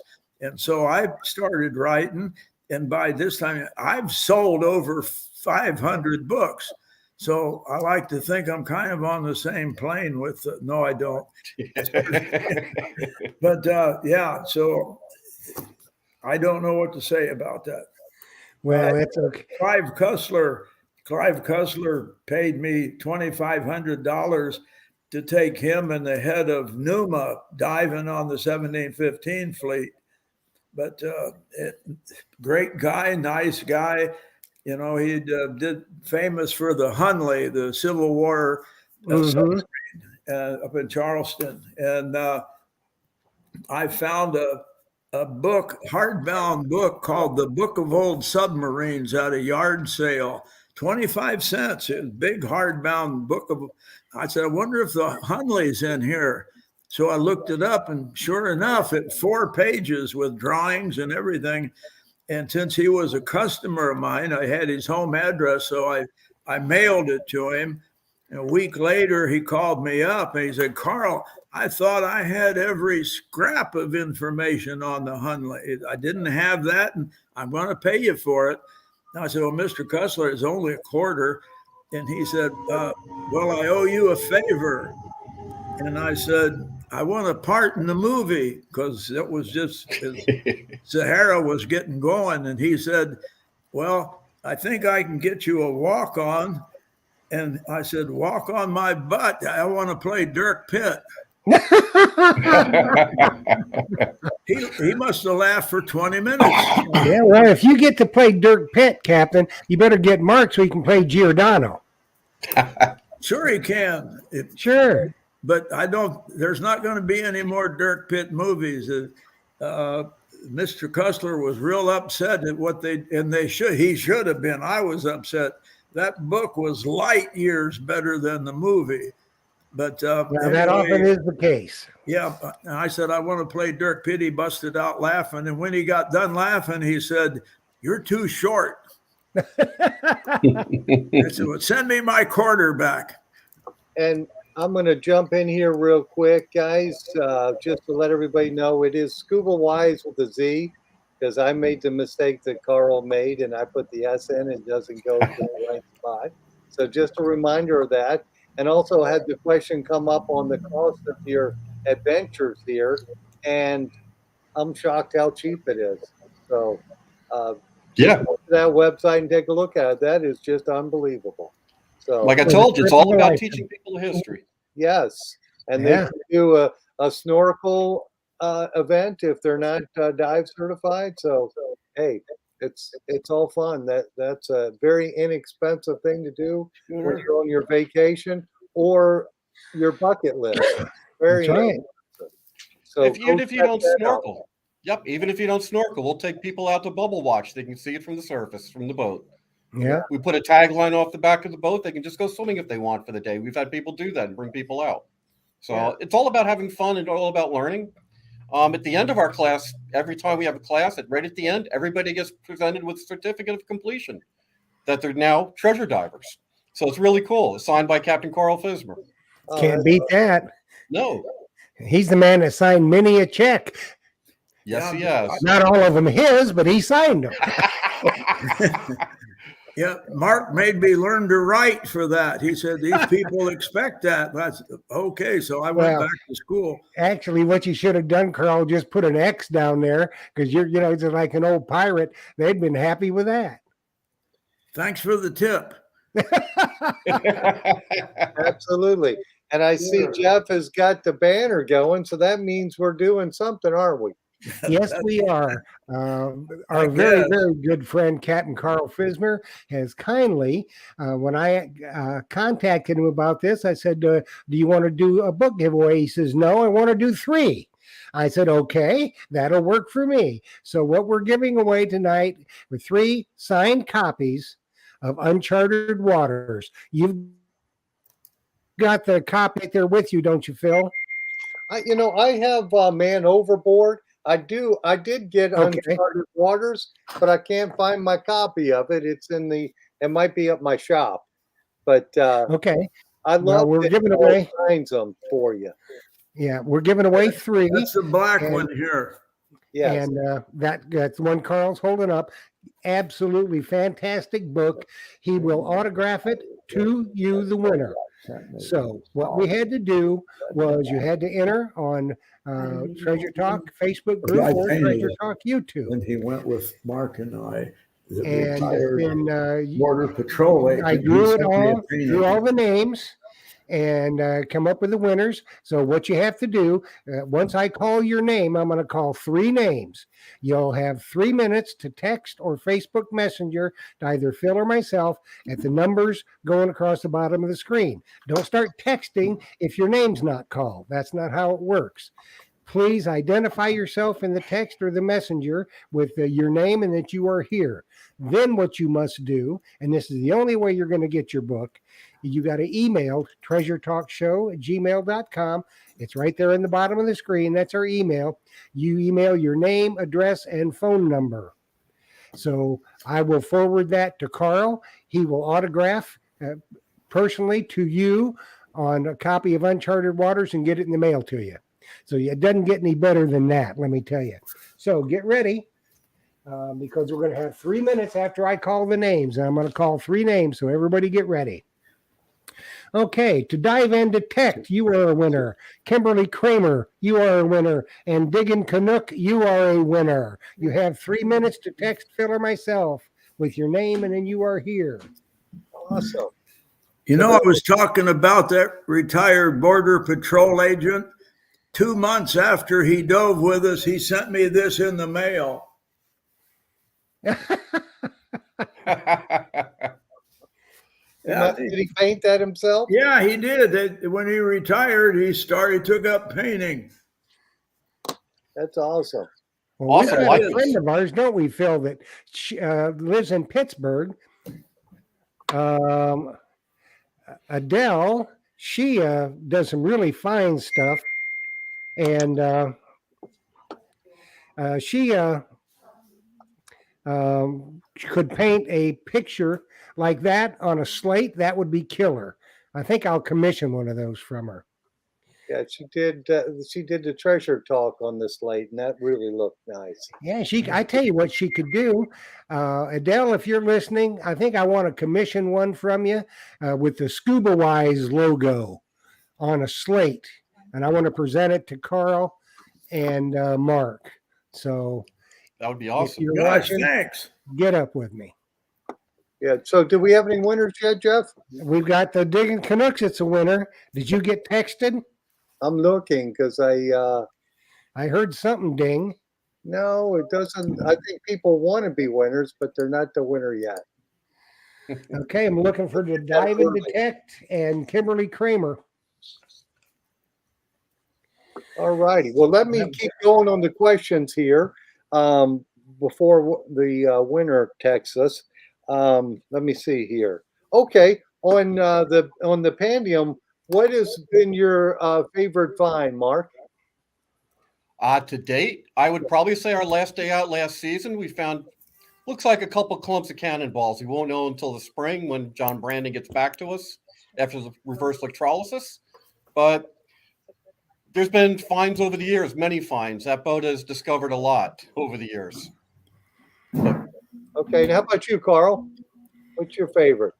And so I started writing, and by this time I've sold over 500 books. So I like to think I'm kind of on the same plane with, no, I don't. But yeah, so I don't know what to say about that. Well, it's okay. Clive Cussler paid me $2,500 to take him and the head of Numa diving on the 1715 fleet. But great guy, nice guy. He did famous for the Hunley, the Civil War submarine up in Charleston. And I found a book, hardbound book called The Book of Old Submarines at a yard sale, 25 cents. It was a big hardbound book. I said, I wonder if the Hunley's in here. So I looked it up, and sure enough, it's 4 pages with drawings and everything. And since he was a customer of mine, I had his home address, so I mailed it to him. And a week later, he called me up, and he said, Carl, I thought I had every scrap of information on the Hunley. I didn't have that, and I'm going to pay you for it. And I said, well, Mr. Cussler, it's only a quarter. And he said, well, I owe you a favor. And I said, I want a part in the movie, because it was just Sahara was getting going. And he said, well, I think I can get you a walk on. And I said, walk on my butt. I want to play Dirk Pitt. He must have laughed for 20 minutes. Yeah, well, if you get to play Dirk Pitt, Captain, you better get Mark so he can play Giordano. Sure he can. Sure. But there's not going to be any more Dirk Pitt movies. Mr. Cussler was real upset at what he should have been. I was upset. That book was light years better than the movie. But anyway, that often is the case. Yeah. And I said, I want to play Dirk Pitt. He busted out laughing. And when he got done laughing, he said, you're too short. I said, well, send me my quarterback. And I'm going to jump in here real quick, guys, just to let everybody know it is Scuba Wize with a Z, because I made the mistake that Carl made, and I put the S in and it doesn't go to the right spot. So just a reminder of that. And also had the question come up on the cost of your adventures here, and I'm shocked how cheap it is. So yeah, go to that website and take a look at it. That is just unbelievable. So, like I told you, it's all about teaching people history. yes, and they can do a snorkel event if they're not dive certified. So hey, it's all fun. That's a very inexpensive thing to do when you're on your vacation or your bucket list. Very right. So even if you don't snorkel, even if you don't snorkel, we'll take people out to bubble watch. They can see it from the surface, from the boat. Yeah. We put a tagline off the back of the boat. They can just go swimming if they want for the day. We've had people do that and bring people out. So it's all about having fun and all about learning. At the end of our class, every time we have a class, right at the end, everybody gets presented with a certificate of completion that they're now treasure divers. So it's really cool. It's signed by Captain Carl Fismer. Can't beat that. No. He's the man that signed many a check. Yes, he has. Not all of them his, but he signed them. Yeah, Mark made me learn to write for that. He said these people expect that. That's okay. So I went Well, back to school. actually, what you should have done, Carl, just put an X down there because it's like an old pirate. They'd been happy with that. Thanks for the tip. Absolutely. And I see Jeff has got the banner going, so that means we're doing something, aren't we? Yes, we are. Our I very, guess. very good friend, Captain Carl Fismer, has kindly, when I contacted him about this, I said, do you want to do a book giveaway? He says, no, I want to do 3. I said, okay, that'll work for me. So what we're giving away tonight are 3 signed copies of Uncharted Waters. You've got the copy there with you, don't you, Phil? I have Man Overboard. I did get Okay. Uncharted Waters, but I can't find my copy of it. It might be at my shop. But Okay. I Well, love we're that giving Carl away. signs them for you. Yeah, we're giving away 3. That's the black And- one here. Yes. And that's one Carl's holding up. Absolutely fantastic book. He will autograph it to you, the winner. So what we had to do was you had to enter on Treasure Talk Facebook group I or painted Treasure it. Talk YouTube. And he went with Mark and I, the And retired then Border Patrol agent. I He drew it sent me a all, painting. drew all the names, and come up with the winners. So what you have to do, once I call your name, I'm going to call 3 names. You'll have 3 minutes to text or Facebook Messenger to either Phil or myself at the numbers going across the bottom of the screen. Don't start texting if your name's not called. That's not how it works. Please identify yourself in the text or the messenger with your name and that you are here. Then what you must do, and this is the only way you're going to get your book, you got to email treasuretalkshow@gmail.com. It's right there in the bottom of the screen. That's our email. You email your name, address, and phone number. So I will forward that to Carl. He will autograph personally to you on a copy of Uncharted Waters and get it in the mail to you. So it doesn't get any better than that, let me tell you. So get ready because we're going to have 3 minutes after I call the names. And I'm going to call 3 names, so everybody get ready. Okay, to dive and detect, you are a winner. Kimberly Kramer, you are a winner. And Diggin' Canuck, you are a winner. You have 3 minutes to text Phil or myself with your name, and then you are here. Awesome. You know, I was talking about that retired Border Patrol agent. 2 months after he dove with us, he sent me this in the mail. Yeah, Did he paint that himself? yeah, he did. When he retired, he took up painting. That's awesome. Well, Awesome. we Well, got a friend of ours, don't we, Phil, that lives in Pittsburgh. Adele, she does some really fine stuff. And she could paint a picture like that on a slate. That would be killer. I think I'll commission one of those from her. Yeah, she did. She did the treasure talk on the slate, and that really looked nice. Yeah, I tell you what she could do. Adele, if you're listening, I think I want to commission one from you with the Scuba Wize logo on a slate. And I want to present it to Carl and Mark. So That would be if awesome. you're Gosh, watching, thanks. get up with me. Yeah. So, do we have any winners yet, Jeff? We've got the Diggin' Canucks. It's a winner. Did you get texted? I'm looking because I heard something ding. no, it doesn't. I think people want to be winners, but they're not the winner yet. Okay, I'm looking for the Dive and Detect and Kimberly Kramer. All righty. Well, let me keep going on the questions here before the winner texts us. Let me see here. Okay, on the Pandium, what has been your favorite find, Mark? To date, I would probably say our last day out last season, we found looks like a couple clumps of cannonballs. We won't know until the spring when John Brandon gets back to us after the reverse electrolysis. But there's been finds over the years, many finds. That boat has discovered a lot over the years. Okay, and how about you, Carl? What's your favorite?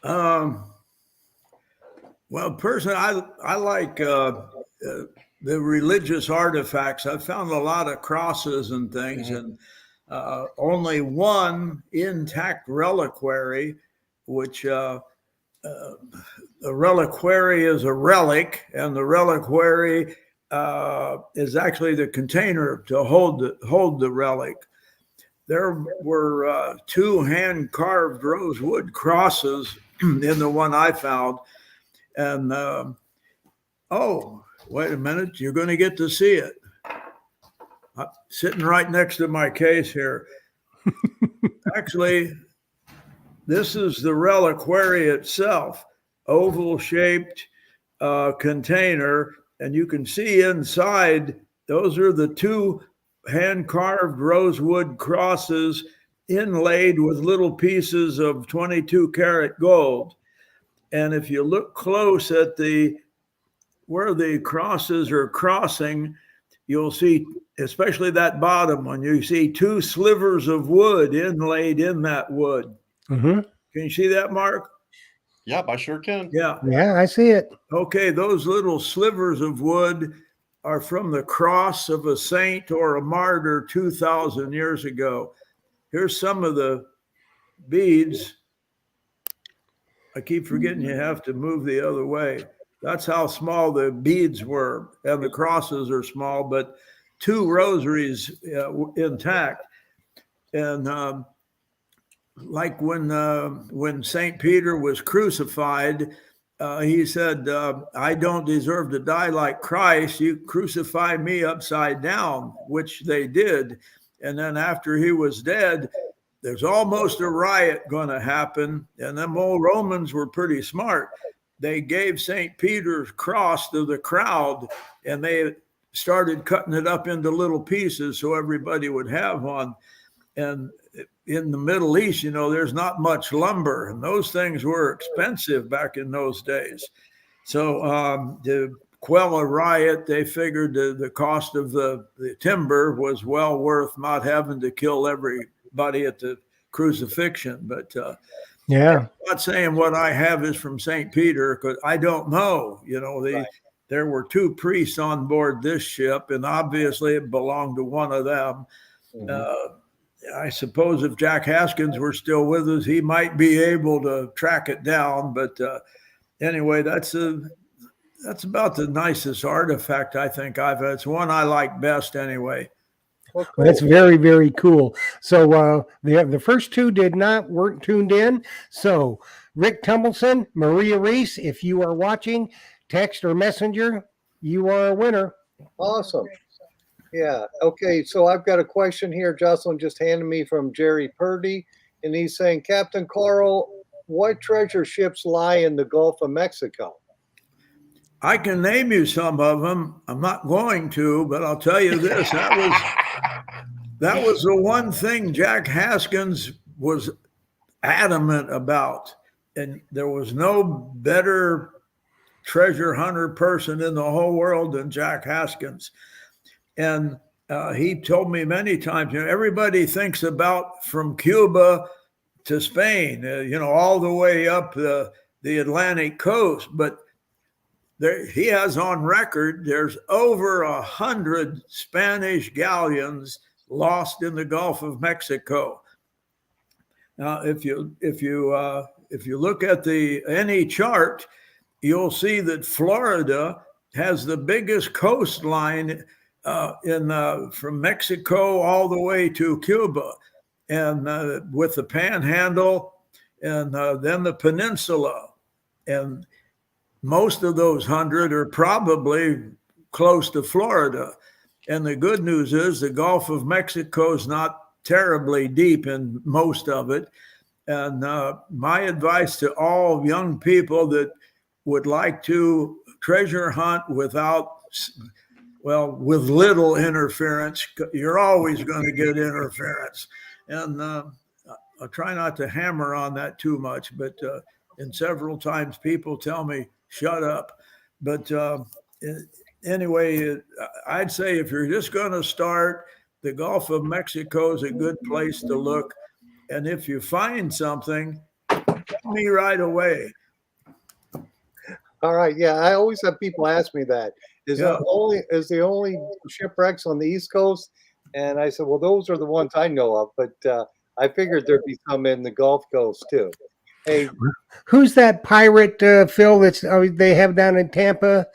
Well, personally, I like the religious artifacts. I've found a lot of crosses and things, and only one intact reliquary, which a reliquary is a relic, and the reliquary is actually the container to hold the relic. There were two hand-carved rosewood crosses in the one I found. And oh, wait a minute, you're going to get to see it. Sitting right next to my case here. Actually, this is the reliquary itself, oval-shaped container, and you can see inside, those are the two hand-carved rosewood crosses inlaid with little pieces of 22-karat gold. And if you look close at where the crosses are crossing, you'll see, especially that bottom one, you see two slivers of wood inlaid in that wood. Mm-hmm. Can you see that, Mark? Yep, I sure can. Yeah. Yeah, I see it. Okay, those little slivers of wood are from the cross of a saint or a martyr 2,000 years ago. Here's some of the beads. I keep forgetting you have to move the other way. That's how small the beads were, and the crosses are small, but two rosaries intact. And like when St. Peter was crucified, he said, I don't deserve to die like Christ. You crucify me upside down, which they did. And then after he was dead, there's almost a riot going to happen. And them old Romans were pretty smart. They gave St. Peter's cross to the crowd, and they started cutting it up into little pieces so everybody would have one. And in the Middle East, there's not much lumber, and those things were expensive back in those days. So to quell a riot, they figured the cost of the timber was well worth not having to kill everybody at the crucifixion. But Yeah. I'm not saying what I have is from St. Peter, because I don't know. There were two priests on board this ship, and obviously it belonged to one of them. I suppose if Jack Haskins were still with us, he might be able to track it down. But anyway, that's about the nicest artifact I think I've had. It's one I like best anyway. Well, Well, that's very, very cool. So the first two weren't tuned in. So Rick Tumbleson, Maria Reese, if you are watching, text or messenger, you are a winner. awesome. Yeah. Okay. So I've got a question here. Jocelyn just handed me from Jerry Purdy, and he's saying, Captain Carl, what treasure ships lie in the Gulf of Mexico? I can name you some of them. I'm not going to, but I'll tell you this. That was the one thing Jack Haskins was adamant about. And there was no better treasure hunter person in the whole world than Jack Haskins. And he told me many times, everybody thinks about from Cuba to Spain, all the way up the Atlantic coast. But he has on record, there's over 100 Spanish galleons lost in the Gulf of Mexico. Now, if you look at any chart, you'll see that Florida has the biggest coastline from Mexico all the way to Cuba, and with the Panhandle, and then the peninsula, and most of those 100 are probably close to Florida. And the good news is the Gulf of Mexico is not terribly deep in most of it. And my advice to all young people that would like to treasure hunt with little interference, you're always going to get interference. And I'll try not to hammer on that too much, but and several times people tell me, shut up. But anyway, I'd say if you're just going to start, the Gulf of Mexico is a good place to look. And if you find something, tell me right away. All right. Yeah, I always have people ask me that. Is the only shipwrecks on the East Coast? And I said, well, those are the ones I know of, but I figured there'd be some in the Gulf Coast too. Hey, Who's that pirate, Phil? That's they have down in Tampa.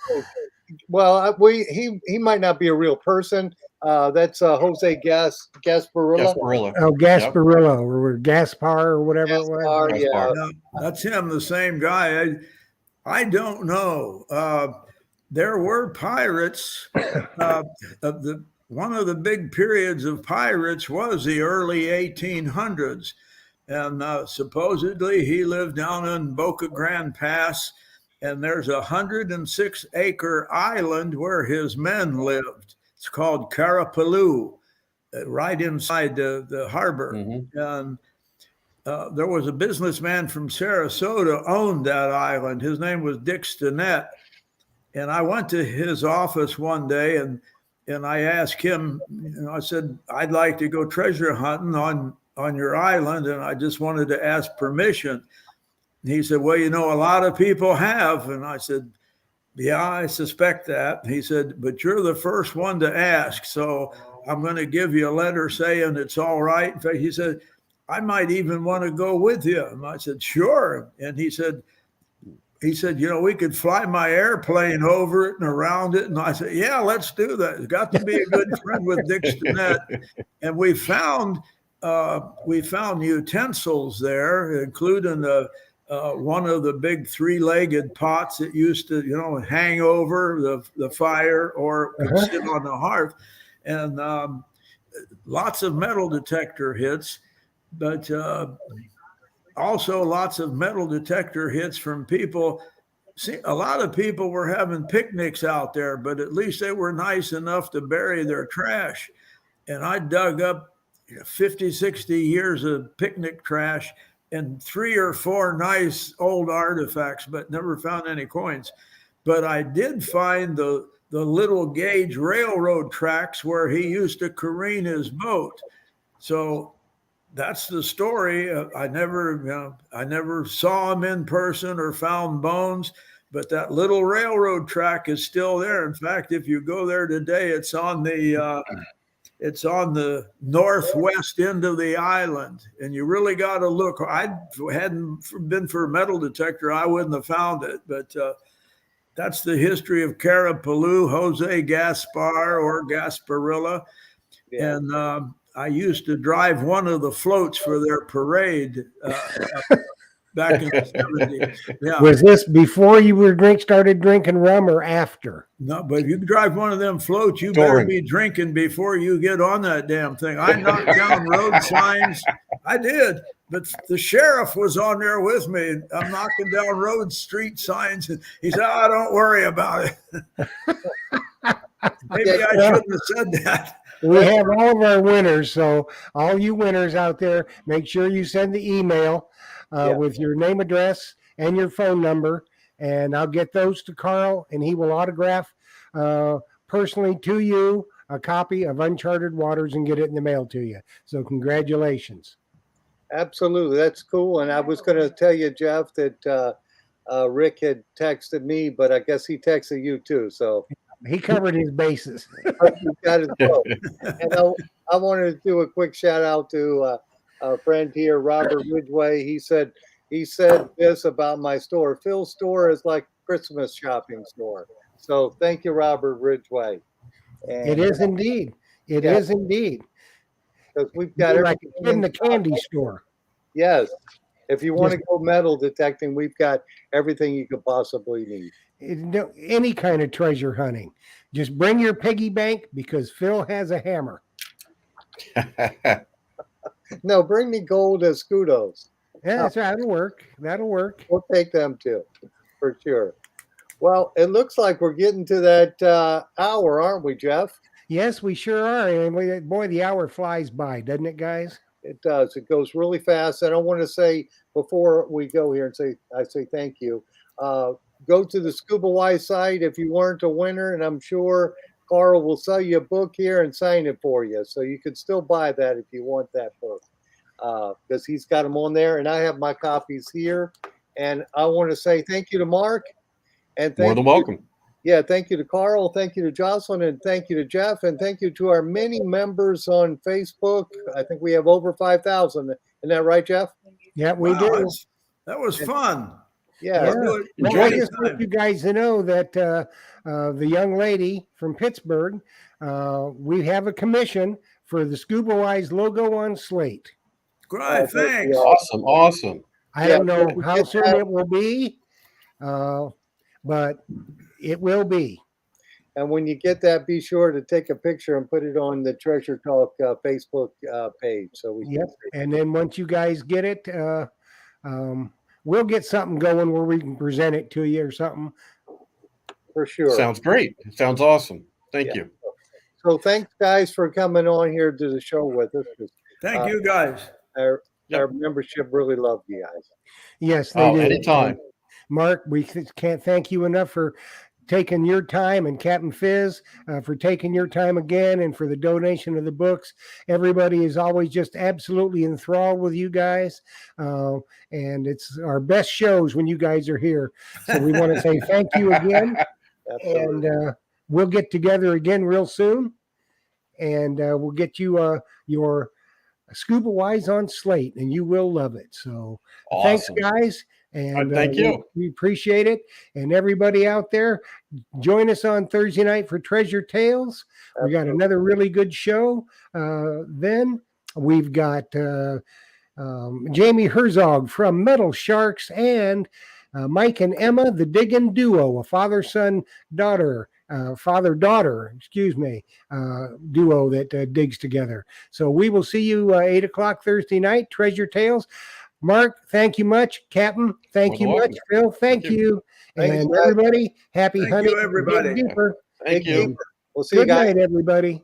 well, he might not be a real person. That's Jose Gasparilla. Gasparilla. Oh, Gasparillo or Gaspar or whatever it was. Gaspar, yeah. Gaspar. That's him, the same guy. I don't know. There were pirates. One of the big periods of pirates was the early 1800s. And supposedly he lived down in Boca Grande Pass. And there's a 106-acre island where his men lived. It's called Carapelu, right inside the harbor. Mm-hmm. And there was a businessman from Sarasota owned that island. His name was Dick Stinnett. And I went to his office one day and I asked him, I said, I'd like to go treasure hunting on your island. And I just wanted to ask permission. And he said, well, a lot of people have. And I said, yeah, I suspect that. And he said, but you're the first one to ask. So I'm going to give you a letter saying it's all right. In fact, he said, I might even want to go with you. And I said, sure. And he said, we could fly my airplane over it and around it. And I said, yeah, let's do that. It's got to be a good friend with Dick Stinnett. And we found utensils there, including one of the big 3-legged pots that used to, hang over the fire or could sit on the hearth. And lots of metal detector hits, but also lots of metal detector hits from people. See, a lot of people were having picnics out there, but at least they were nice enough to bury their trash. And I dug up 50, 60 years of picnic trash and 3 or 4 nice old artifacts, but never found any coins. But I did find the little gauge railroad tracks where he used to careen his boat. So that's the story. I never saw him in person or found bones, but that little railroad track is still there. In fact, if you go there today, it's on the northwest end of the island, and you really got to look. I hadn't been for a metal detector, I wouldn't have found it. But that's the history of Carapelu, Jose Gaspar or Gasparilla. Yeah. And I used to drive one of the floats for their parade back in the 70s. Yeah. Was this before you started drinking rum or after? No, but if you drive one of them floats, you better be drinking before you get on that damn thing. I knocked down road signs. I did, but the sheriff was on there with me. I'm knocking down street signs. And he said, oh, don't worry about it. Maybe I shouldn't have said that. We have all of our winners, so all you winners out there, make sure you send the email with your name, address, and your phone number, and I'll get those to Carl, and he will autograph personally to you a copy of Uncharted Waters and get it in the mail to you. So congratulations. Absolutely. That's cool. And I was going to tell you, Jeff, that Rick had texted me, but I guess he texted you too. So he covered his bases. Got it. And I wanted to do a quick shout out to a friend here, Robert Ridgway. He said this about my store. Phil's store is like Christmas shopping store. So thank you, Robert Ridgway. And, it is indeed. It is indeed. Because we've got like in the candy store. Yes. If you want to go metal detecting, we've got everything you could possibly need. Any kind of treasure hunting. Just bring your piggy bank because Phil has a hammer. No, bring me gold as Scudos. Yeah, that'll work. That'll work. We'll take them too, for sure. Well, it looks like we're getting to that hour, aren't we, Jeff? Yes, we sure are. And boy, the hour flies by, doesn't it, guys? It does. It goes really fast. And I want to say before we go here and say thank you. Go to the Scuba Wize site if you weren't a winner, and I'm sure Carl will sell you a book here and sign it for you. So you can still buy that if you want that book. because he's got them on there, and I have my copies here. And I want to say thank you to Mark, and More thank than you. welcome. Yeah, thank you to Carl, thank you to Jocelyn, and thank you to Jeff, and thank you to our many members on Facebook. I think we have over 5,000. Isn't that right, Jeff? Yeah, we Wow, do. that was fun. Yeah. Let's Yeah. do it Well, I Enjoyed it. just want you guys to know that the young lady from Pittsburgh, we have a commission for the Scuba Wize logo on slate. Great, thanks. Awesome. Awesome. I Yeah, don't know we how get soon that. it will be, but it will be. And when you get that, be sure to take a picture and put it on the Treasure Talk Facebook page. So we Yep. And then once you guys get it, we'll get something going where we can present it to you or something. for sure. Sounds great. Sounds awesome. Thank Yeah. you. So thanks, guys, for coming on here to the show with us. Thank you, guys. Our, Yep. our membership really loved you guys. Yes, they Oh, do. anytime. Mark, we can't thank you enough for taking your time, and Captain Fizz for taking your time again, and for the donation of the books. Everybody is always just absolutely enthralled with you guys, and it's our best shows when you guys are here. So we want to say thank you again, Absolutely. and we'll get together again real soon, and we'll get you your Scuba Wize on slate, and you will love it. So thanks, Awesome. guys. And Thank you. We appreciate it. And everybody out there, join us on Thursday night for Treasure Tales. We got another really good show. Then we've got Jamie Herzog from Metal Sharks, and Mike and Emma, the Diggin' Duo, a father-daughter, duo that digs together. So we will see you 8 o'clock Thursday night, Treasure Tales. Mark, thank you much. Captain, thank you much. Phil, thank you. Thanks, And guys. everybody, happy Thank hunting. you, everybody. Dig deeper. Thank Dig you. deeper. We'll see you Good guys. night, everybody.